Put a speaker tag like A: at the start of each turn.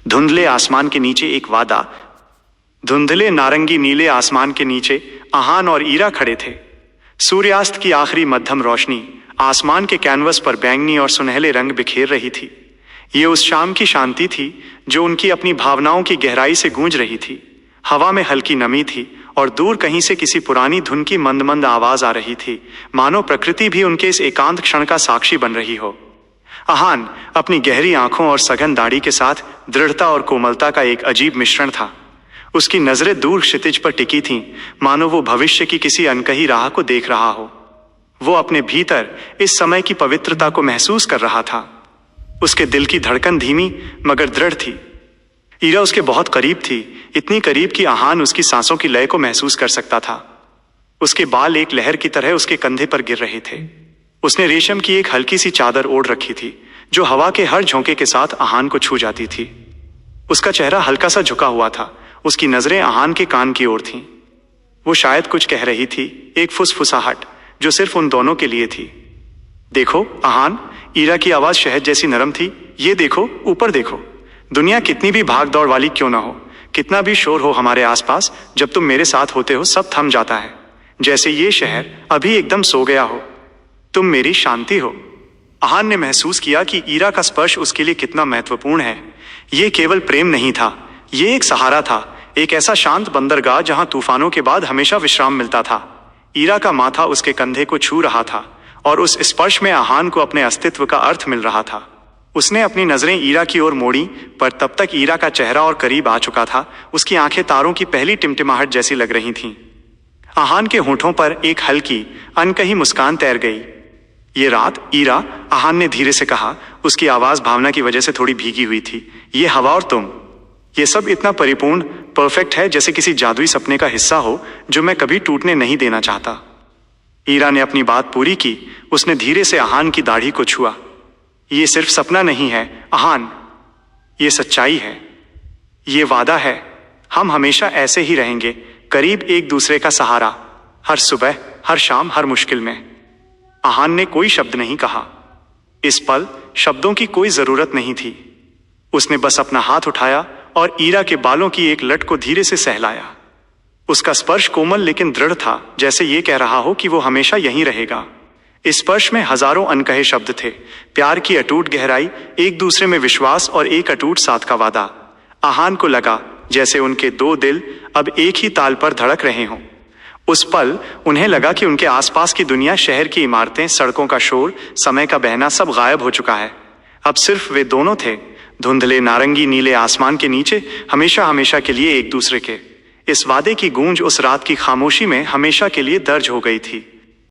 A: धुंधले आसमान के नीचे एक वादा। धुंधले नारंगी नीले आसमान के नीचे आहान और ईरा खड़े थे। सूर्यास्त की आखिरी मध्यम रोशनी आसमान के कैनवस पर बैंगनी और सुनहले रंग बिखेर रही थी। ये उस शाम की शांति थी जो उनकी अपनी भावनाओं की गहराई से गूंज रही थी। हवा में हल्की नमी थी और दूर कहीं से किसी पुरानी धुन की मंद मंद आवाज आ रही थी, मानो प्रकृति भी उनके इस एकांत क्षण का साक्षी बन रही हो। आहान अपनी गहरी आंखों और सघन दाढ़ी के साथ दृढ़ता और कोमलता का एक अजीब मिश्रण था। उसकी नजरें दूर क्षितिज पर टिकी थीं, मानो वो भविष्य की किसी अनकही राह को देख रहा हो। वो अपने भीतर इस समय की पवित्रता को महसूस कर रहा था। उसके दिल की धड़कन धीमी मगर दृढ़ थी। ईरा उसके बहुत करीब थी, इतनी करीब कि आहान उसकी सांसों की लय को महसूस कर सकता था। उसके बाल एक लहर की तरह उसके कंधे पर गिर रहे थे। उसने रेशम की एक हल्की सी चादर ओढ़ रखी थी जो हवा के हर झोंके के साथ आहान को छू जाती थी। उसका चेहरा हल्का सा झुका हुआ था, उसकी नजरें आहान के कान की ओर थीं। वो शायद कुछ कह रही थी, एक फुसफुसाहट जो सिर्फ उन दोनों के लिए थी। देखो आहान, ईरा की आवाज शहद जैसी नरम थी। ये देखो, ऊपर देखो। दुनिया कितनी भी भाग दौड़ वाली क्यों ना हो, कितना भी शोर हो हमारे आसपास, जब तुम मेरे साथ होते हो सब थम जाता है। जैसे ये शहर अभी एकदम सो गया हो। तुम मेरी शांति हो। आहान ने महसूस किया कि ईरा का स्पर्श उसके लिए कितना महत्वपूर्ण है। ये केवल प्रेम नहीं था, ये एक सहारा था, एक ऐसा शांत बंदरगाह जहां तूफानों के बाद हमेशा विश्राम मिलता था। ईरा का माथा उसके कंधे को छू रहा था और उस स्पर्श में आहान को अपने अस्तित्व का अर्थ मिल रहा था। उसने अपनी नजरें ईरा की ओर मोड़ी, पर तब तक ईरा का चेहरा और करीब आ चुका था। उसकी आंखें तारों की पहली टिमटिमाहट जैसी लग रही थीं। आहान के होठों पर एक हल्की अनकही मुस्कान तैर गई। ये रात ईरा, आहान ने धीरे से कहा, उसकी आवाज भावना की वजह से थोड़ी भीगी हुई थी। ये हवा और तुम, ये सब इतना परिपूर्ण, परफेक्ट है, जैसे किसी जादुई सपने का हिस्सा हो जो मैं कभी टूटने नहीं देना चाहता। ईरा ने अपनी बात पूरी की। उसने धीरे से आहान की दाढ़ी को छुआ। ये सिर्फ सपना नहीं है आहान, ये सच्चाई है, ये वादा है। हम हमेशा ऐसे ही रहेंगे, करीब एक दूसरे का सहारा, हर सुबह, हर शाम, हर मुश्किल में। आहान ने कोई शब्द नहीं कहा। इस पल शब्दों की कोई जरूरत नहीं थी। उसने बस अपना हाथ उठाया और ईरा के बालों की एक लट को धीरे से सहलाया। उसका स्पर्श कोमल लेकिन दृढ़ था, जैसे ये कह रहा हो कि वो हमेशा यहीं रहेगा। इस स्पर्श में हजारों अनकहे शब्द थे, प्यार की अटूट गहराई, एक दूसरे में विश्वास और एक अटूट साथ का वादा। आहान को लगा जैसे उनके दो दिल अब एक ही ताल पर धड़क रहे हों। उस पल उन्हें लगा कि उनके आसपास की दुनिया, शहर की इमारतें, सड़कों का शोर, समय का बहना, सब गायब हो चुका है। अब सिर्फ वे दोनों थे, धुंधले नारंगी नीले आसमान के नीचे, हमेशा हमेशा के लिए एक दूसरे के। इस वादे की गूंज उस रात की खामोशी में हमेशा के लिए दर्ज हो गई थी।